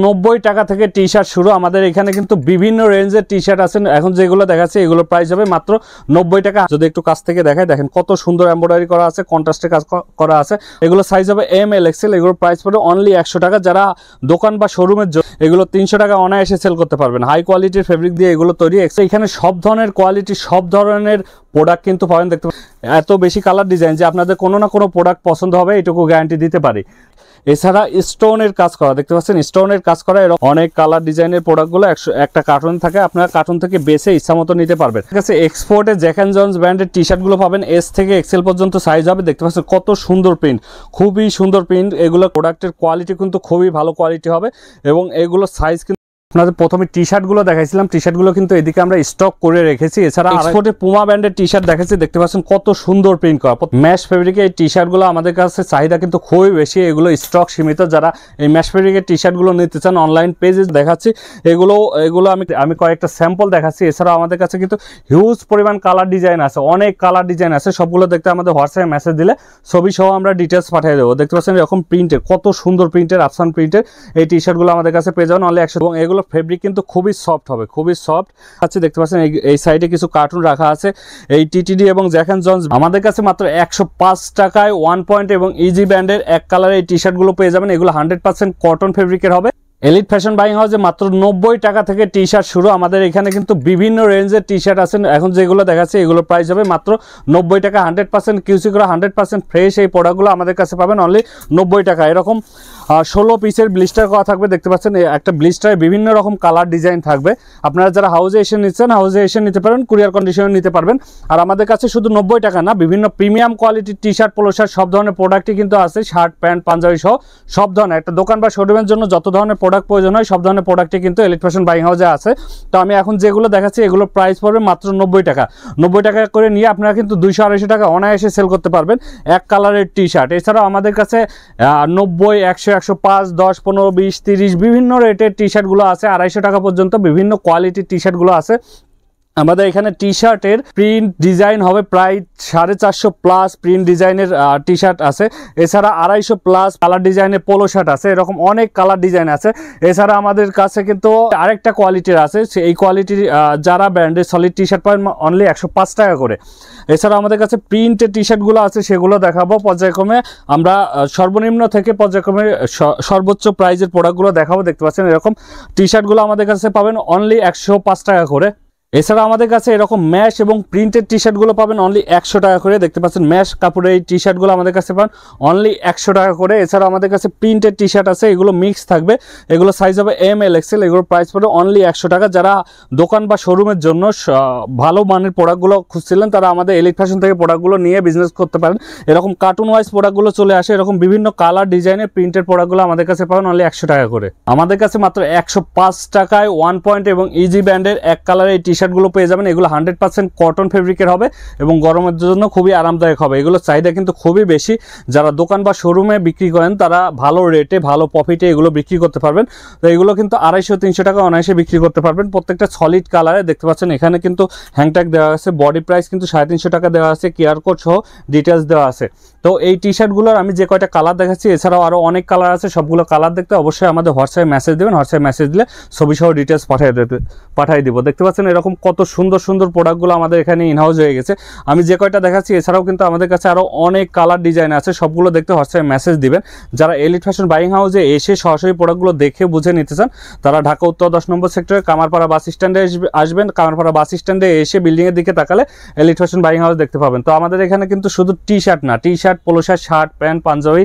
90 টাকা থেকে T shirt শুরু। আমাদের এখানে কিন্তু বিভিন্ন রেঞ্জের টি শার্ট আছে। এখন যেগুলো দেখাচ্ছে এগুলো প্রাইস হবে মাত্র 90 টাকা। যদি একটু কাছ থেকে দেখায়, দেখেন কত সুন্দর এমব্রয়ডারি করা আছে, কন্ট্রাস্টে কাজ করা আছে। এগুলো সাইজ হবে এম এল এক্সেল। এগুলো প্রাইস পড়বে অনলি 100 টাকা। যারা দোকান বা শোরুমের জন্য এগুলো 300 টাকা অনায়াসে সেল করতে পারবেন। হাই কোয়ালিটির ফেব্রিক দিয়ে এগুলো তৈরি। এখানে সব ধরনের কোয়ালিটি, সব ধরনের প্রোডাক্ট কিন্তু পাবেন। দেখতে এত বেশি কালার ডিজাইন যে আপনাদের কোনো না কোনো প্রোডাক্ট পছন্দ হবে, এটুকু গ্যারান্টি দিতে পারি। এছাড়া স্টোনের কাজ করা, দেখতে পাচ্ছেন স্টোনের কাজ করা এরকম অনেক কালার ডিজাইনের প্রোডাক্টগুলো একটা কার্টুন থাকে, আপনারা কার্টুন থেকে বেছে ইচ্ছা মতো নিতে পারবেন। ঠিক আছে, এক্সপোর্টে জ্যাক অ্যান্ড জন্স ব্র্যান্ডের টি শার্টগুলো পাবেন। এস থেকে এক্সেল পর্যন্ত সাইজ হবে। দেখতে পাচ্ছেন কত সুন্দর প্রিন্ট, খুবই সুন্দর প্রিন্ট। এগুলো প্রোডাক্টের কোয়ালিটি কিন্তু খুবই ভালো কোয়ালিটি হবে এবং এগুলো সাইজ কিন্তু আপনাদের প্রথমে টি শার্টগুলো দেখাইছিলাম। টি শার্টগুলো কিন্তু এদিকে আমরা স্টক করে রেখেছি। এছাড়া এক্সপোর্টে পুমা ব্র্যান্ডের টি শার্ট দেখাচ্ছি। দেখতে পাচ্ছেন কত সুন্দর প্রিন্ট করা ম্যাশ ফেব্রিকের এই টি শার্টগুলো আমাদের কাছে চাহিদা কিন্তু খুবই বেশি। এগুলো স্টক সীমিত। যারা এই ম্যাশ ফেব্রিকের টি শার্টগুলো নিতে চান অনলাইন পেজে দেখাচ্ছি। এগুলো আমি কয়েকটা স্যাম্পল দেখাচ্ছি। এছাড়াও আমাদের কাছে কিন্তু হিউজ পরিমাণ কালার ডিজাইন আছে, অনেক কালার ডিজাইন আছে। সবগুলো দেখতে আমাদের হোয়াটসঅ্যাপে মেসেজ দিলে ছবি সহ আমরা ডিটেলস পাঠিয়ে দেবো। দেখতে পাচ্ছেন এরকম প্রিন্টের, কত সুন্দর প্রিন্টের, আফসান প্রিন্টের এই টি শার্টগুলো আমাদের কাছে পেয়ে যাবেন অনলি 100। এবং এগুলো ফেব্রিক কিন্তু খুবই সফট হবে, খুবই সফট আছে। দেখতে পাচ্ছেন এই সাইডে কিছু কার্টুন রাখা আছে। এই টিটিডি এবং জ্যাক অ্যান্ড জন্স আমাদের কাছে মাত্র 105 টাকায় 1 পয়েন্ট এবং ইজি ব্র্যান্ডের এক কালারের এই টি শার্টগুলো পেয়ে যাবেন। এগুলো 100% কটন ফেব্রিকের হবে। এলিট ফ্যাশন বাইং হাউসে মাত্র 90 টাকা থেকে টি শার্ট শুরু। আমাদের এখানে কিন্তু বিভিন্ন রেঞ্জের টি শার্ট আছে। এখন যেগুলো দেখাচ্ছে এগুলো প্রাইস হবে মাত্র 90 টাকা। 100% কিউসি করা, 100% ফ্রেশ এই প্রোডাক্টগুলো আমাদের কাছে পাবেন অনলি 90 টাকা। এরকম 16 পিসের ব্লিস্টার করা থাকবে। দেখতে পাচ্ছেন একটা ব্লিস্টারে বিভিন্ন রকম কালার ডিজাইন থাকবে। আপনারা যারা হাউসে এসে নিচ্ছেন হাউসে এসে নিতে পারেন, কুরিয়ার কন্ডিশনে নিতে পারবেন। আর আমাদের কাছে শুধু 90 টাকা না, বিভিন্ন প্রিমিয়াম কোয়ালিটির টি শার্ট, পোলো শার্ট, সব ধরনের প্রোডাক্টই কিন্তু আছে। শার্ট, প্যান্ট, পাঞ্জাবি সহ সব ধরনের, একটা দোকান বা শোরুমের জন্য যত ধরনের প্রোডাক্ট প্রয়োজন হয় সব ধরনের প্রোডাক্টই কিন্তু এলিট ফ্যাশন বাইং হাউসে আছে। তো আমি এখন যেগুলো দেখাচ্ছি এগুলোর প্রাইস পড়বে মাত্র 90 টাকা। 90 টাকা করে নিয়ে আপনারা কিন্তু 200-250 টাকা অনায়াসে সেল করতে পারবেন এক কালারের টি শার্ট। এছাড়াও আমাদের কাছে 90, 100, 105, 10, 15, 20, 30 বিভিন্ন রেটের টি শার্টগুলো আছে। 250 টাকা পর্যন্ত বিভিন্ন কোয়ালিটির টি শার্টগুলো আছে। আমাদের এখানে টি শার্টের প্রিন্ট ডিজাইন হবে প্রায় 450 প্লাস প্রিন্ট ডিজাইনের টি শার্ট আছে। এছাড়া 250 প্লাস কালার ডিজাইনের পোলো শার্ট আছে। এরকম অনেক কালার ডিজাইন আছে। এছাড়া আমাদের কাছে কিন্তু আরেকটা কোয়ালিটির আছে, এই কোয়ালিটির যারা ব্র্যান্ডের সলিড টি শার্ট পাবেন অনলি 105 টাকা করে। এছাড়া আমাদের কাছে প্রিন্টের টি শার্টগুলো আছে, সেগুলো দেখাবো পর্যায়ক্রমে। আমরা সর্বনিম্ন থেকে পর্যায়ক্রমে সর্বোচ্চ প্রাইজের প্রোডাক্টগুলো দেখাবো। দেখতে পাচ্ছেন এরকম টি শার্টগুলো আমাদের কাছে পাবেন অনলি 105 টাকা করে। এছাড়া আমাদের কাছে এরকম ম্যাশ এবং প্রিন্টেড টি শার্টগুলো পাবেন অনলি 100 টাকা করে। দেখতে পাচ্ছেন ম্যাশ কাপড়ের এই টি শার্টগুলো আমাদের কাছে পাবেন অনলি 100 টাকা করে। এছাড়া আমাদের কাছে প্রিন্টেড টি শার্ট আছে, এগুলো মিক্স থাকবে। এগুলো সাইজ হবে এম এল এক্সেল। এগুলোর প্রাইস পড়বে অনলি 100 টাকা। যারা দোকান বা শোরুমের জন্য ভালো মানের প্রোডাক্টগুলো খুঁজছিলেন তারা আমাদের এলিট ফ্যাশন থেকে প্রোডাক্টগুলো নিয়ে বিজনেস করতে পারেন। এরকম কার্টুন ওয়াইজ প্রোডাক্টগুলো চলে আসে। এরকম বিভিন্ন কালার ডিজাইনের প্রিন্টেড প্রোডাক্টগুলো আমাদের কাছে পাবেন অনলি 100 টাকা করে। আমাদের কাছে মাত্র 105 টাকায় 1 পয়েন্ট এবং ইজি ব্র্যান্ডের এক কালারের এই টি শার্টগুলো পেয়ে যাবেন। এগুলো 100% কটন ফেব্রিকের হবে এবং গরমের জন্য খুবই আরামদায়ক হবে। এগুলো চাহিদা কিন্তু খুবই বেশি। যারা দোকান বা শোরুমে বিক্রি করেন তারা ভালো রেটে, ভালো প্রফিটে এগুলো বিক্রি করতে পারবেন। তো এগুলো কিন্তু 250-300 টাকা অনায়াসে বিক্রি করতে পারবেন। প্রত্যেকটা সলিড কালারে দেখতে পাচ্ছেন। এখানে কিন্তু হ্যাংট্যাগ দেওয়া আছে, বডি প্রাইস কিন্তু 350 টাকা দেওয়া আছে, কিউআর কোড সহ ডিটেলস দেওয়া আছে। তো এই টি শার্টগুলোর আমি যে কয়টা কালার দেখাচ্ছি, এছাড়াও আরও অনেক কালার আছে। সবগুলো কালার দেখতে অবশ্যই আমাদের হোয়াটসঅ্যাপে মেসেজ দেবেন। হোয়াটসঅ্যাপে মেসেজ দিলে ছবি সহ ডিটেলস পাঠিয়ে দিব। দেখতে পাচ্ছেন এরকম কত সুন্দর সুন্দর প্রোডাক্টগুলো আমাদের এখানে ইনহাউস হয়ে গেছে। আমি যে কয়টা দেখাচ্ছি এছাড়াও কিন্তু আমাদের কাছে আরও অনেক কালার ডিজাইন আছে। সবগুলো দেখতে হোয়াটসঅ্যাপে মেসেজ দিবেন। যারা এলিট ফ্যাশন বাইং হাউসে এসে সরাসরি প্রোডাক্টগুলো দেখে বুঝে নিতে চান তারা ঢাকা উত্তর 10 নম্বর সেক্টরে কামারপাড়া বাস স্ট্যান্ডে আসবেন। কামারপাড়া বাস স্ট্যান্ডে এসে বিল্ডিংয়ের দিকে তাকালে এলিট ফ্যাশন বাইং হাউস দেখতে পাবেন। তো আমাদের এখানে কিন্তু শুধু টি শার্ট না, T shirt, polo shirt, shirt, pant, panjabi,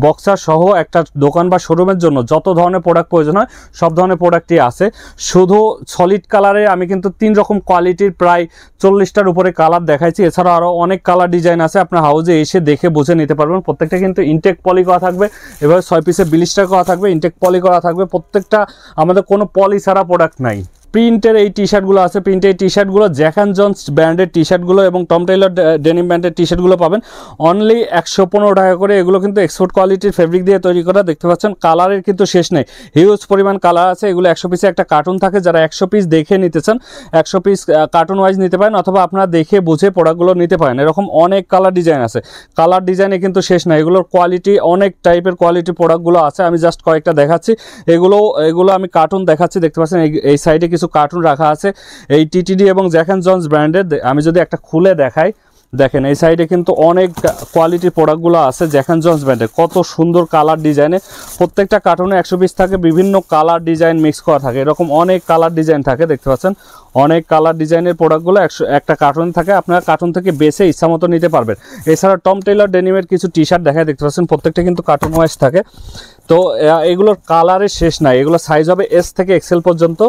boxer সহ একটা দোকান বা শোরুমের জন্য যত ধরনের প্রোডাক্ট প্রয়োজন হয় সব ধরনের প্রোডাক্টই আছে। শুধু সলিড কালারে আমি কিন্তু 3 রকম কোয়ালিটির প্রায় 40টার উপরে কালার দেখাইছি। এছাড়া আরও অনেক কালার ডিজাইন আছে, আপনার হাউসে এসে দেখে বুঝে নিতে পারবেন। প্রত্যেকটা কিন্তু ইনটেক পলি করা থাকবে। এভাবে 6 পিসের ব্লিস্টার করা থাকবে, ইনটেক পলি করা থাকবে। প্রত্যেকটা আমাদের কোনো পলি ছাড়া প্রোডাক্ট নাই। প্রিন্টের এই টি শার্টগুলো আছে, প্রিন্টের এই টি শার্টগুলো জ্যাক অ্যান্ড জন্স ব্র্যান্ডের টি শার্টগুলো এবং টম টেইলর ডেনিম ব্র্যান্ডের টি শার্টগুলো পাবেন অনলি 115 টাকা করে। এগুলো কিন্তু এক্সপোর্ট কোয়ালিটির ফেব্রিক দিয়ে তৈরি করা, দেখতে পাচ্ছেন কালারের কিন্তু শেষ নেই, হিউজ পরিমাণ কালার আছে। এগুলো 100 পিসে একটা কার্টুন থাকে, যারা 100 পিস দেখে নিতে চান 100 পিস কার্টুন ওয়াইজ নিতে পারেন, অথবা আপনারা দেখে বুঝে প্রোডাক্টগুলো নিতে পারেন। এরকম অনেক কালার ডিজাইন আছে, কালার ডিজাইনে কিন্তু শেষ নাই। এগুলোর কোয়ালিটি অনেক টাইপের কোয়ালিটি প্রোডাক্টগুলো আছে, আমি জাস্ট কয়েকটা দেখাচ্ছি। এগুলো আমি কার্টুন দেখাচ্ছি, দেখতে পাচ্ছেন এই সাইডে কিছু কার্টুন রাখা আছে এই টিটিডি এবং জ্যাক অ্যান্ড জন্স ব্র্যান্ডের। আমি যদি একটা খুলে দেখাই, দেখেন এই সাইডে কিন্তু অনেক কোয়ালিটির প্রোডাক্টগুলো আছে জ্যাক অ্যান্ড জন্স ব্র্যান্ডের। কত সুন্দর কালার ডিজাইনে, প্রত্যেকটা কার্টুনে 100 পিস থাকে, বিভিন্ন কালার ডিজাইন মিক্স করা থাকে, এরকম অনেক কালার ডিজাইন থাকে, দেখতে পাচ্ছেন অনেক কালার ডিজাইনের প্রোডাক্টগুলো একটা কার্টুন থাকে, আপনারা কার্টুন থেকে বেছে ইচ্ছা মতো নিতে পারবেন। এছাড়া টম টেইলর ডেনিমের কিছু টি শার্ট দেখায়, দেখতে পাচ্ছেন প্রত্যেকটা কিন্তু কার্টুন ওয়াইজ থাকে। তো এগুলোর কালারের শেষ নাই, এগুলো সাইজ হবে এস থেকে এক্সেল পর্যন্ত।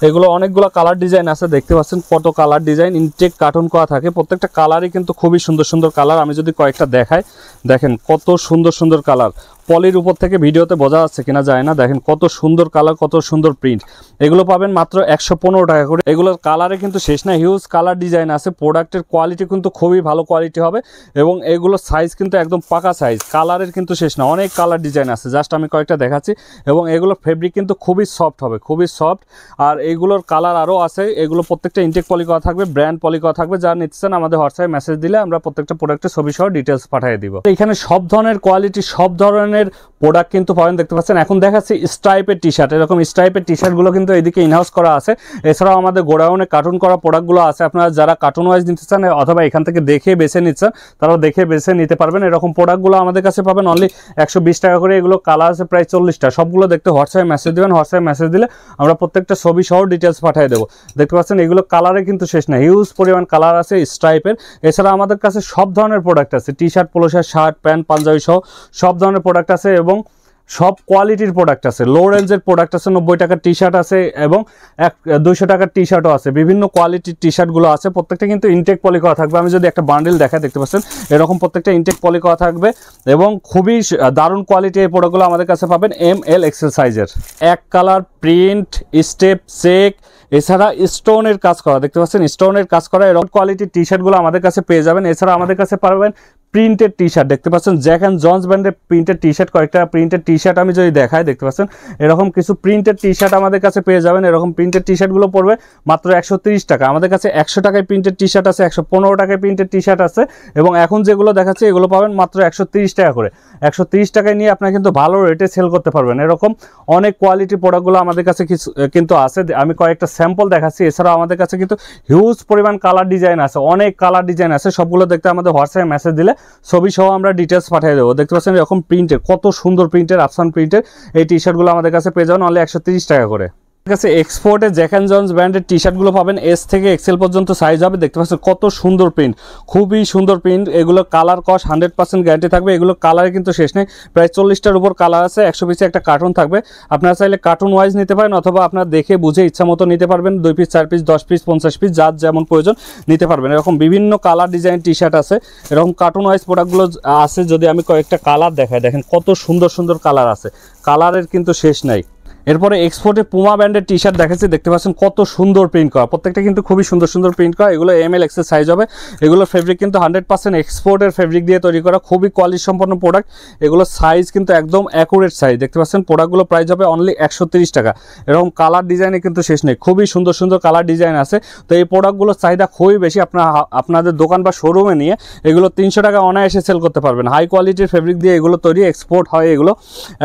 এগুলো অনেকগুলো কালার ডিজাইন আছে, দেখতে পাচ্ছেন কত কালার ডিজাইন ইনটেক কার্টুন করা থাকে, প্রত্যেকটা কালারই কিন্তু খুবই সুন্দর সুন্দর কালার। আমি যদি কয়েকটা দেখাই, দেখেন কত সুন্দর সুন্দর কালার, পলির উপর থেকে ভিডিওতে বোঝা যাচ্ছে কিনা যায় না, দেখেন কত সুন্দর কালার, কত সুন্দর প্রিন্ট। এগুলো পাবেন মাত্র 115 টাকা করে। এগুলোর কালারে কিন্তু শেষ নাই, হিউজ কালার ডিজাইন আছে, প্রোডাক্টের কোয়ালিটি কিন্তু খুবই ভালো কোয়ালিটি হবে এবং এগুলোর সাইজ কিন্তু একদম পাকা সাইজ, কালারের কিন্তু শেষ না, অনেক কালার ডিজাইন আছে, জাস্ট আমি কয়েকটা দেখাচ্ছি। এবং এগুলোর ফেব্রিক কিন্তু খুবই সফট হবে, খুবই সফট। আর এইগুলোর কালার আরও আছে, এগুলো প্রত্যেকটা ইনটেক পলি করা থাকবে, ব্র্যান্ড পলি করা থাকবে। যারা নিচ্ছেন আমাদের হোয়াটসঅ্যাপে মেসেজ দিলে আমরা প্রত্যেকটা প্রোডাক্টের ছবি সহ ডিটেলস পাঠিয়ে দিব। এখানে সব ধরনের কোয়ালিটি, সব ধরনের প্রোডাক্ট কিন্তু পাবেন, দেখতে পাচ্ছেন। এখন দেখাচ্ছি স্ট্রাইপের টি শার্ট, এরকম স্ট্রাইপের টি শার্টগুলো কিন্তু এদিকে ইনহাউস করা আছে। এছাড়াও আমাদের গোডাউনে কার্টুন করা প্রোডাক্টগুলো আছে, আপনারা যারা কার্টুন ওয়াইজ নিতে চান অথবা এখান থেকে দেখে বেছে নিচ্ছেন তারাও দেখে বেছে নিতে পারবেন। এরকম প্রোডাক্টগুলো আমাদের কাছে পাবেন অনলি 120 টাকা করে। এগুলো কালার আছে প্রায় 40টা, সবগুলো দেখতে হোয়াটসঅ্যাপে মেসেজ দেবেন, হোয়াটসঅ্যাপে মেসেজ দিলে আমরা প্রত্যেকটা ছবি সহ ডিটেলস পাঠিয়ে দেবো। দেখতে পাচ্ছেন এগুলো কালারে কিন্তু শেষ না, হিউজ পরিমাণ কালার আছে স্ট্রাইপের। এছাড়া আমাদের কাছে সব ধরনের প্রোডাক্ট আছে, T shirt, polo shirt, shirt, pant, panjabi সহ সব ধরনের প্রোডাক্ট আছে এবং সব কোয়ালিটির প্রোডাক্ট আছে। লো রেঞ্জের প্রোডাক্ট আছে, 90 টাকার টি শার্ট আছে এবং 200 টাকার টি শার্টও আছে, বিভিন্ন কোয়ালিটির টি শার্টগুলো আছে, প্রত্যেকটা কিন্তু ইনটেক পলি করা থাকবে। আমি যদি একটা বান্ডেল দেখাই, দেখতে পাচ্ছেন এরকম প্রত্যেকটা ইনটেক পলি করা থাকবে এবং খুবই দারুণ কোয়ালিটির এই প্রোডাক্টগুলো আমাদের কাছে পাবেন এম এল এক্সেল সাইজের। এক কালার, প্রিন্ট, স্টেপ, চেক, এছাড়া স্টোনের কাজ করা, দেখতে পাচ্ছেন স্টোনের কাজ করা এরকম কোয়ালিটির টি শার্টগুলো আমাদের কাছে পেয়ে যাবেন। এছাড়া আমাদের কাছে পাবেন প্রিন্টেড টি শার্ট, দেখতে পাচ্ছেন জ্যাক অ্যান্ড জন্স ব্র্যান্ডের প্রিন্টেড টি শার্ট, কয়েকটা প্রিন্টেড টি শার্ট আমি যদি দেখাই, দেখতে পাচ্ছেন এরকম কিছু প্রিন্টেড টি শার্ট আমাদের কাছে পেয়ে যাবেন। এরকম প্রিন্টেড টি শার্টগুলো পড়বে মাত্র 130 টাকা। আমাদের কাছে 100 টাকায় প্রিন্টেড টি শার্ট আছে, 115 টাকায় প্রিন্টেড টি শার্ট আছে এবং এখন যেগুলো দেখাচ্ছে এগুলো পাবেন মাত্র 130 টাকা করে। 130 টাকায় নিয়ে আপনারা কিন্তু ভালো রেটে সেল করতে পারবেন। এরকম অনেক কোয়ালিটির প্রোডাক্টগুলো আমাদের কাছে কিন্তু আছে, আমি কয়েকটা স্যাম্পল দেখাচ্ছি। এছাড়াও আমাদের কাছে কিন্তু হিউজ পরিমাণ কালার ডিজাইন আছে, অনেক কালার ডিজাইন আছে, সবগুলো দেখতে আমাদের হোয়াটসঅ্যাপে মেসেজ দিলে ছবি সহ আমরা ডিটেলস পাঠিয়ে দেবো। দেখতে পাচ্ছেন এরকম প্রিন্টের, কত সুন্দর প্রিন্টের, আফসান প্রিন্টের এই টি শার্টগুলো আমাদের কাছে পেয়ে যাবেন অনলি 130 টাকা করে। কাছে এক্সপোর্টে জ্যাক অ্যান্ড জন্স ব্র্যান্ডের টি শার্টগুলো পাবেন, এস থেকে এক্সেল পর্যন্ত সাইজ হবে। দেখতে পাচ্ছেন কত সুন্দর প্রিন্ট, খুবই সুন্দর প্রিন্ট। এগুলো কালার কস 100% গ্যারান্টি থাকবে। এগুলো কালারে কিন্তু শেষ নেই, প্রায় 40টার উপর কালার আছে, 100 পিসে একটা কার্টুন থাকবে। আপনারা চাইলে কার্টুন ওয়াইজ নিতে পারেন অথবা আপনারা দেখে বুঝে ইচ্ছা মতো নিতে পারবেন, 2 পিস, 4 পিস, 10 পিস, 50 পিস, যার যেমন প্রয়োজন নিতে পারবেন। এরকম বিভিন্ন কালার ডিজাইন টি শার্ট আছে, এরকম কার্টুন ওয়াইজ প্রোডাক্টগুলো আছে। যদি আমি কয়েকটা কালার দেখাই, দেখেন কত সুন্দর সুন্দর কালার আছে, কালারের কিন্তু শেষ নাই। এরপরে এক্সপোর্টে পুমা ব্র্যান্ডের টি শার্ট দেখাচ্ছি, দেখতে পাচ্ছেন কত সুন্দর প্রিন্ট করা, প্রত্যেকটা কিন্তু খুবই সুন্দর সুন্দর প্রিন্ট করা। এগুলো এম এল এক্সেল সাইজ হবে। এগুলো ফেব্রিক কিন্তু 100% এক্সপোর্টের ফেব্রিক দিয়ে তৈরি করা, খুবই কোয়ালিটি সম্পন্ন প্রোডাক্ট। এগুলো সাইজ কিন্তু একদম অ্যাকুরেট সাইজ। দেখতে পাচ্ছেন প্রোডাক্টগুলো প্রাইস হবে অনলি 130 টাকা। এরকম কালার ডিজাইনে কিন্তু শেষ নেই, খুবই সুন্দর সুন্দর কালার ডিজাইন আছে। তো এই প্রোডাক্টগুলোর চাহিদা খুবই বেশি। আপনাদের দোকান বা শোরুমে নিয়ে এগুলো 300 টাকা অনায়াসে সেল করতে পারবেন। হাই কোয়ালিটির ফেব্রিক দিয়ে এগুলো তৈরি, এক্সপোর্ট হয়। এগুলো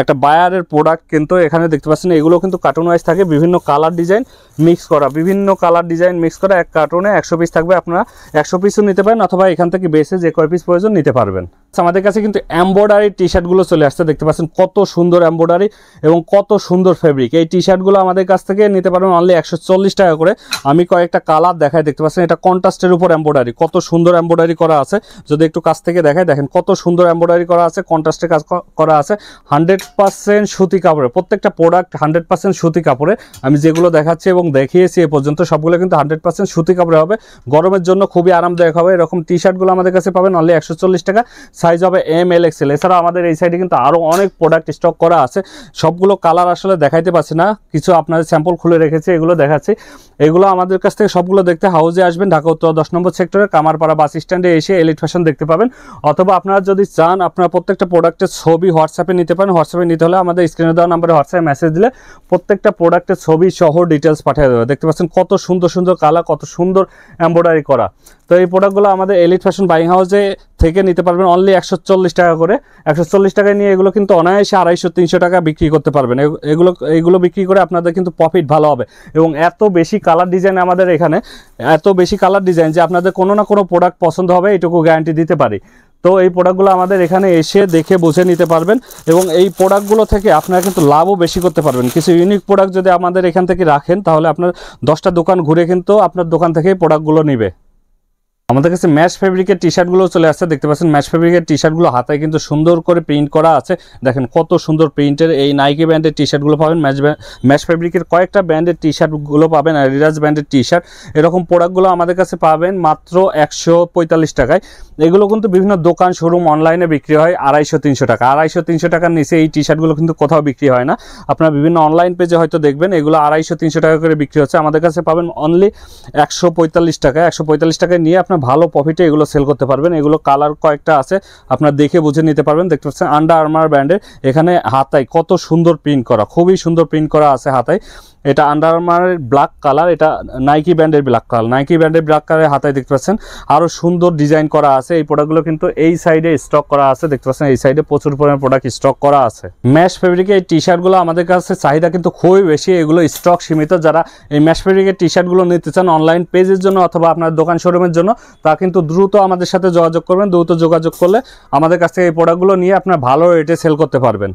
একটা বায়ারের প্রোডাক্ট, কিন্তু এখানে দেখতে পাচ্ছেন এগুলো কিন্তু কার্টুন ওয়াইজ থাকে, বিভিন্ন কালার ডিজাইন মিক্স করা, বিভিন্ন কালার ডিজাইন মিক্স করা। এক কার্টুনে 100 পিস থাকবে, আপনারা 100 পিসও নিতে পারেন অথবা এখান থেকে বেসে যে কয় পিস প্রয়োজন নিতে পারবেন। আমাদের কাছে কিন্তু এমব্রয়ডারি টি শার্টগুলো চলে আসছে, দেখতে পাচ্ছেন কত সুন্দর এমব্রয়ডারি এবং কত সুন্দর ফেব্রিক। এই টি শার্টগুলো আমাদের কাছ থেকে নিতে পারবেন অনলি 140 টাকা করে। আমি কয়েকটা কালার দেখাই, দেখতে পাচ্ছেন এটা কন্ট্রাস্টের উপর এমব্রয়ডারি, কত সুন্দর এমব্রয়ডারি করা আছে। যদি একটু কাছ থেকে দেখাই, দেখেন কত সুন্দর এমব্রয়ডারি করা আছে, কন্ট্রাস্টে কাজ করা আছে, 100% সুতি কাপড়ে। প্রত্যেকটা প্রোডাক্ট 100% সুতি কাপড়ে। আমি যেগুলো দেখাচ্ছি এবং দেখিয়েছি এ পর্যন্ত সবগুলো কিন্তু 100% সুতি কাপড়ে হবে, গরমের জন্য খুবই আরামদায়ক হবে। এরকম টি শার্টগুলো আমাদের কাছে পাবেন অনলি 140 টাকা। সাইজ হবে এম এল এক্সেল। এছাড়া আমাদের এই সাইডে কিন্তু আরও অনেক প্রোডাক্ট স্টক করা আছে, সবগুলো কালার আসলে দেখাইতে পারছি না, কিছু আপনাদের স্যাম্পল খুলে রেখেছি, এগুলো দেখাচ্ছি। এগুলো আমাদের কাছ থেকে সবগুলো দেখতে হাউজে আসবেন, ঢাকা উত্তর 10 নম্বর সেক্টরে কামারপাড়া বাস স্ট্যান্ডে এসে এলিট ফ্যাশন দেখতে পাবেন। অথবা আপনারা যদি চান আপনারা প্রত্যেকটা প্রোডাক্টের ছবি হোয়াটসঅ্যাপে নিতে পারেন। হোয়াটসঅ্যাপে নিতে হলে আমাদের স্ক্রিনে দেওয়া নাম্বারে হোয়াটসঅ্যাপে মেসেজ দিলে প্রত্যেকটা প্রোডাক্টের ছবি সহ ডিটেলস পাঠিয়ে দেবে। দেখতে পাচ্ছেন কত সুন্দর সুন্দর কালার, কত সুন্দর এমব্রয়ডারি করা। তো এই প্রোডাক্টগুলো আমাদের এলিট ফ্যাশন বাইং হাউসে থেকে নিতে পারবেন অনলি 140 টাকা করে। 140 টাকায় নিয়ে এগুলো কিন্তু অনায়াসে 250-300 টাকা বিক্রি করতে পারবেন। এগুলো বিক্রি করে আপনাদের কিন্তু প্রফিট ভালো হবে। এবং এত বেশি কালার ডিজাইন আমাদের এখানে, এত বেশি কালার ডিজাইন যে আপনাদের কোনো না কোনো প্রোডাক্ট পছন্দ হবে, এটুকু গ্যারান্টি দিতে পারি। তো এই প্রোডাক্টগুলো আমাদের এখানে এসে দেখে বুঝে নিতে পারবেন এবং এই প্রোডাক্টগুলো থেকে আপনারা কিন্তু লাভও বেশি করতে পারবেন। কিছু ইউনিক প্রোডাক্ট যদি আমাদের এখান থেকে রাখেন তাহলে আপনার 10টা দোকান ঘুরে কিন্তু আপনার দোকান থেকেই প্রোডাক্টগুলো নেবে। আমাদের কাছে ম্যাশ ফেব্রিকের টি শার্টগুলো চলে আসছে, দেখতে পাচ্ছেন ম্যাশ ফেব্রিকের টি শার্টগুলো হাতায় কিন্তু সুন্দর করে প্রিন্ট করা আছে। দেখেন কত সুন্দর প্রিন্টের এই নাইকি ব্র্যান্ডের টি শার্টগুলো পাবেন। ম্যাশ ফেব্রিকের কয়েকটা ব্র্যান্ডের টি শার্টগুলো পাবেন, অ্যাডিডাস ব্র্যান্ডের টি শার্ট। এরকম প্রোডাক্টগুলো আমাদের কাছে পাবেন মাত্র 145 টাকায়। এগুলো কিন্তু বিভিন্ন দোকান, শোরুম, অনলাইনে বিক্রি হয় 250-300 টাকা। 250-300 টাকার নিচে এই টি শার্টগুলো কিন্তু কোথাও বিক্রি হয় না। আপনারা বিভিন্ন অনলাইন পেজে হয়তো দেখবেন এগুলো 250-300 টাকা করে বিক্রি হচ্ছে। আমাদের কাছে পাবেন অনলি 145 টাকায়। 145 টাকায় নিয়ে আপনার ভালো প্রফিটে এগুলো সেল করতে পারবেন। এগুলো কালার কয়েকটা আছে, আপনারা দেখে বুঝে নিতে পারবেন। দেখতে পাচ্ছেন আন্ডার আর্মার ব্র্যান্ডের, এখানে হাতায় কত সুন্দর প্রিন্ট করা, খুবই সুন্দর প্রিন্ট করা আছে হাতায়। এটা আন্ডার আর্মারের ব্ল্যাক কালার, এটা নাইকি ব্র্যান্ডের ব্ল্যাক কালার। নাইকি ব্র্যান্ডের ব্ল্যাক কালারের হাতায় দেখতে পাচ্ছেন আরও সুন্দর ডিজাইন করা আছে। এই প্রোডাক্টগুলো কিন্তু এই সাইডে স্টক করা আছে, দেখতে পাচ্ছেন এই সাইডে প্রচুর পরিমাণে প্রোডাক্ট স্টক করা আছে। ম্যাশ ফেব্রিকের এই টি শার্টগুলো আমাদের কাছে চাহিদা কিন্তু খুবই বেশি, এগুলো স্টক সীমিত। যারা এই ম্যাশ ফেব্রিকের টি শার্টগুলো নিতে চান অনলাইন পেজের জন্য অথবা আপনার দোকান শোরুমের জন্য, তা কিন্তু দ্রুত আমাদের সাথে যোগাযোগ করবেন। দ্রুত যোগাযোগ করলে আমাদের কাছ থেকে এই প্রোডাক্টগুলো নিয়ে আপনার ভালো রেটে সেল করতে পারবেন।